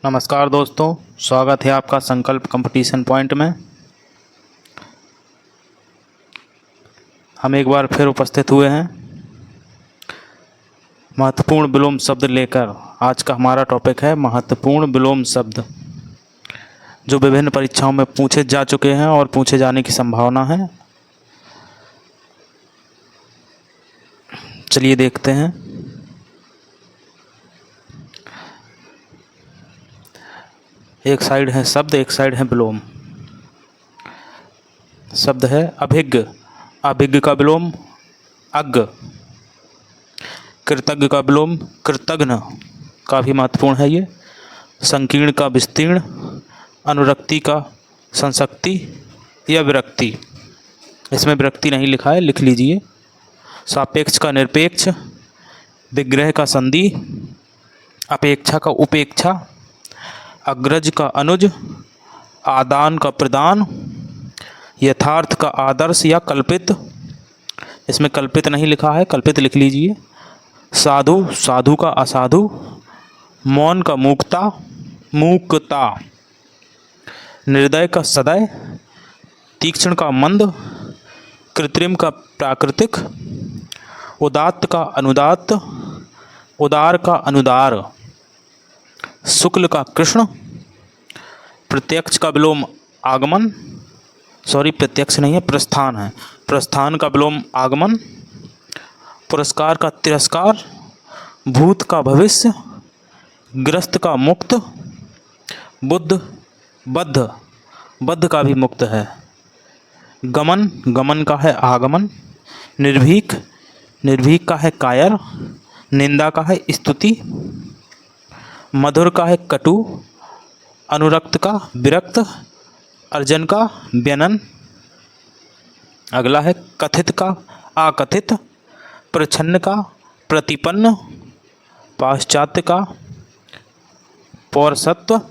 नमस्कार दोस्तों, स्वागत है आपका संकल्प कंपटीशन पॉइंट में। हम एक बार फिर उपस्थित हुए हैं महत्वपूर्ण विलोम शब्द लेकर। आज का हमारा टॉपिक है महत्वपूर्ण विलोम शब्द, जो विभिन्न परीक्षाओं में पूछे जा चुके हैं और पूछे जाने की संभावना है। चलिए देखते हैं। एक साइड है शब्द, एक साइड है विलोम। शब्द है अभिज्ञ। अभिज्ञ का विलोम अज्ञ। कृतज्ञ का विलोम कृतघ्न। काफ़ी महत्वपूर्ण है ये। संकीर्ण का विस्तीर्ण। अनुरक्ति का संसक्ति या विरक्ति। इसमें विरक्ति नहीं लिखा है, लिख लीजिए। सापेक्ष का निरपेक्ष। विग्रह का संधि। अपेक्षा का उपेक्षा। अग्रज का अनुज। आदान का प्रदान। यथार्थ का आदर्श या कल्पित। इसमें कल्पित नहीं लिखा है, कल्पित लिख लीजिए। साधु, साधु का असाधु। मौन का मूकता, मूकता। निर्दय का सदय। तीक्ष्ण का मंद। कृत्रिम का प्राकृतिक। उदात्त का अनुदात्त। उदार का अनुदार। शुक्ल का कृष्ण। प्रत्यक्ष का विलोम आगमन। प्रत्यक्ष नहीं है, प्रस्थान है। प्रस्थान का विलोम आगमन। पुरस्कार का तिरस्कार। भूत का भविष्य। ग्रस्त का मुक्त। बुद्ध बद्ध। बद्ध का भी मुक्त है। गमन, गमन का है आगमन। निर्भीक, निर्भीक का है कायर। निंदा का है स्तुति। मधुर का है कटु। अनुरक्त का विरक्त। अर्जन का व्यनन। अगला है कथित का आकथित। प्रच्छन्न का प्रतिपन्न। पाश्चात्य का पौरसत्व।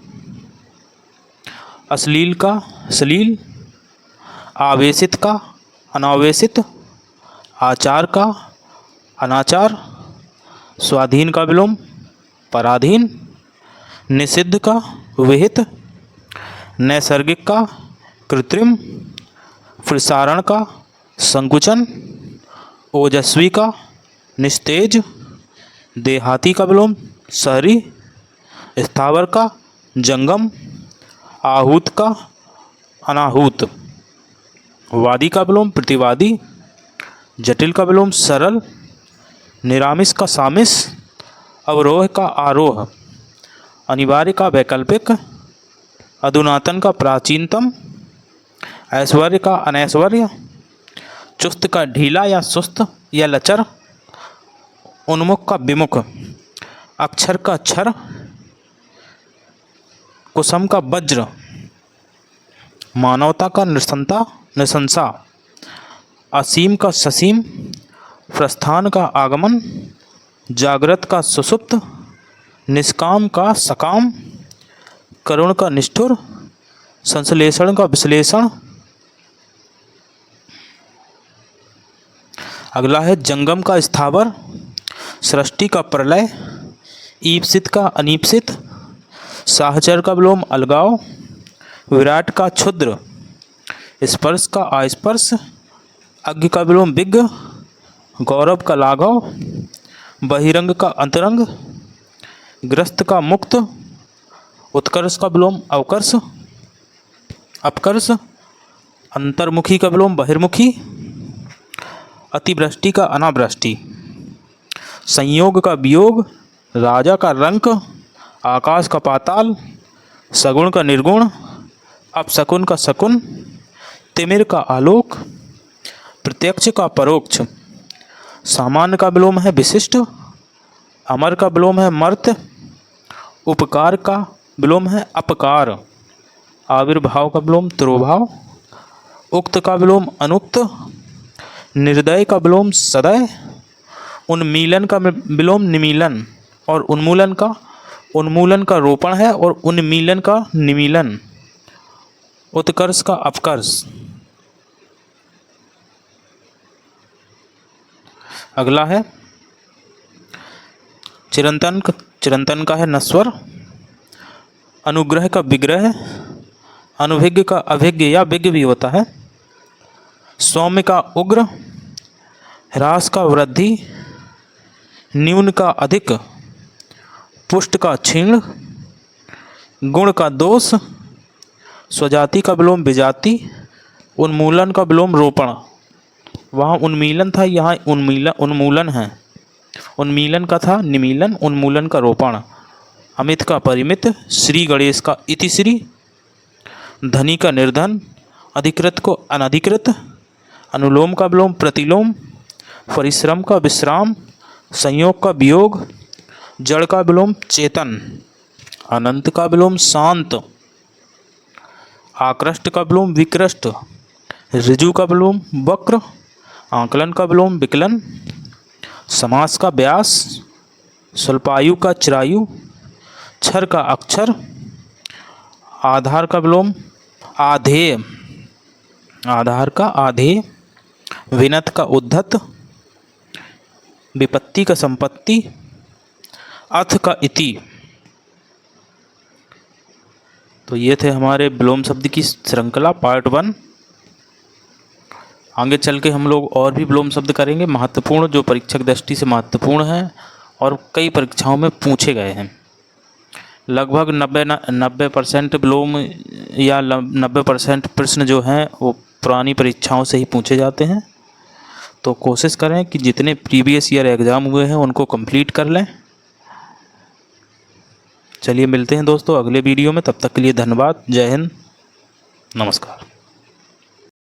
अश्लील का श्लील। आवेशित का अनावेशित। आचार का अनाचार। स्वाधीन का विलोम पराधीन। निषिद्ध का विहित। नैसर्गिक का कृत्रिम। प्रसारण का संकुचन। ओजस्वी का निस्तेज। देहाती का विलोम शहरी। स्थावर का जंगम। आहूत का अनाहूत। वादी का विलोम प्रतिवादी। जटिल का विलोम सरल। निरामिष का सामिष। अवरोह का आरोह। अनिवार्य का वैकल्पिक। अधुनातन का प्राचीनतम। ऐश्वर्य का अनैश्वर्य। चुस्त का ढीला या सुस्त या लचर। उन्मुख का विमुख। अक्षर का क्षर। कुसुम का वज्र। मानवता का निसंता निशंसा। असीम का ससीम। प्रस्थान का आगमन। जागृत का सुषुप्त। निष्काम का सकाम। करुण का निष्ठुर। संश्लेषण का विश्लेषण। अगला है जंगम का स्थावर। सृष्टि का प्रलय। ईप्सित का अनीप्सित। साहचर का विलोम अलगाव। विराट का क्षुद्र। स्पर्श का अस्पर्श। अज्ञ का विलोम विज्ञ। गौरव का लाघव। बहिरंग का अंतरंग। ग्रस्त का मुक्त। उत्कर्ष का विलोम अवकर्ष अपकर्ष। अंतर्मुखी का विलोम बहिर्मुखी। अतिवृष्टि का अनावृष्टि। संयोग का वियोग। राजा का रंक। आकाश का पाताल। सगुण का निर्गुण। अपशकुन का शकुन। तिमिर का आलोक। प्रत्यक्ष का परोक्ष। सामान्य का विलोम है विशिष्ट। अमर का विलोम है मर्त्य। उपकार का विलोम है अपकार। आविर्भाव का विलोम तिरोभाव। उक्त का विलोम अनुक्त। निर्दय का विलोम सदय। उन्मीलन का विलोम निमीलन। और उन्मूलन का रोपण है और उन्मीलन का निमीलन। उत्कर्ष का अपकर्ष। अगला है चिरंतन का है नश्वर। अनुग्रह का विग्रह, अनुभिज्ञ का अभिज्ञ या विज्ञ भी होता है। सौम्य का उग्र, ह्रास का वृद्धि, न्यून का अधिक, पुष्ट का क्षीण, गुण का दोष, स्वजाति का विलोम विजाति, उन्मूलन का विलोम रोपण। वहाँ उन्मीलन था, यहाँ उन्मूलन है। उन्मीलन का था निमीलन, उन्मूलन का रोपण। अमित का परिमित, श्री गणेश का इतिश्री, धनी का निर्धन, अधिकृत को अनधिकृत, अनुलोम का विलोम प्रतिलोम, परिश्रम का विश्राम, संयोग का वियोग, जड़ का विलोम चेतन, अनंत का विलोम शांत, आकृष्ट का विलोम विकृष्ट, ऋजु का विलोम वक्र, आंकलन का विलोम विकलन, समास का व्यास, स्वल्पायु का चिरायु, क्षर का अक्षर, आधार का विलोम आधेय, आधार का आधेय, विनत का उद्धत, विपत्ति का संपत्ति, अथ का इति। तो ये थे हमारे विलोम शब्द की श्रृंखला पार्ट 1। आगे चल के हम लोग और भी विलोम शब्द करेंगे, महत्वपूर्ण, जो परीक्षक दृष्टि से महत्वपूर्ण हैं और कई परीक्षाओं में पूछे गए हैं। लगभग 90% विलोम या 90% प्रश्न जो हैं वो पुरानी परीक्षाओं से ही पूछे जाते हैं। तो कोशिश करें कि जितने प्रीवियस ईयर एग्ज़ाम हुए हैं उनको कंप्लीट कर लें। चलिए मिलते हैं दोस्तों अगले वीडियो में, तब तक के लिए धन्यवाद। जय हिंद, नमस्कार।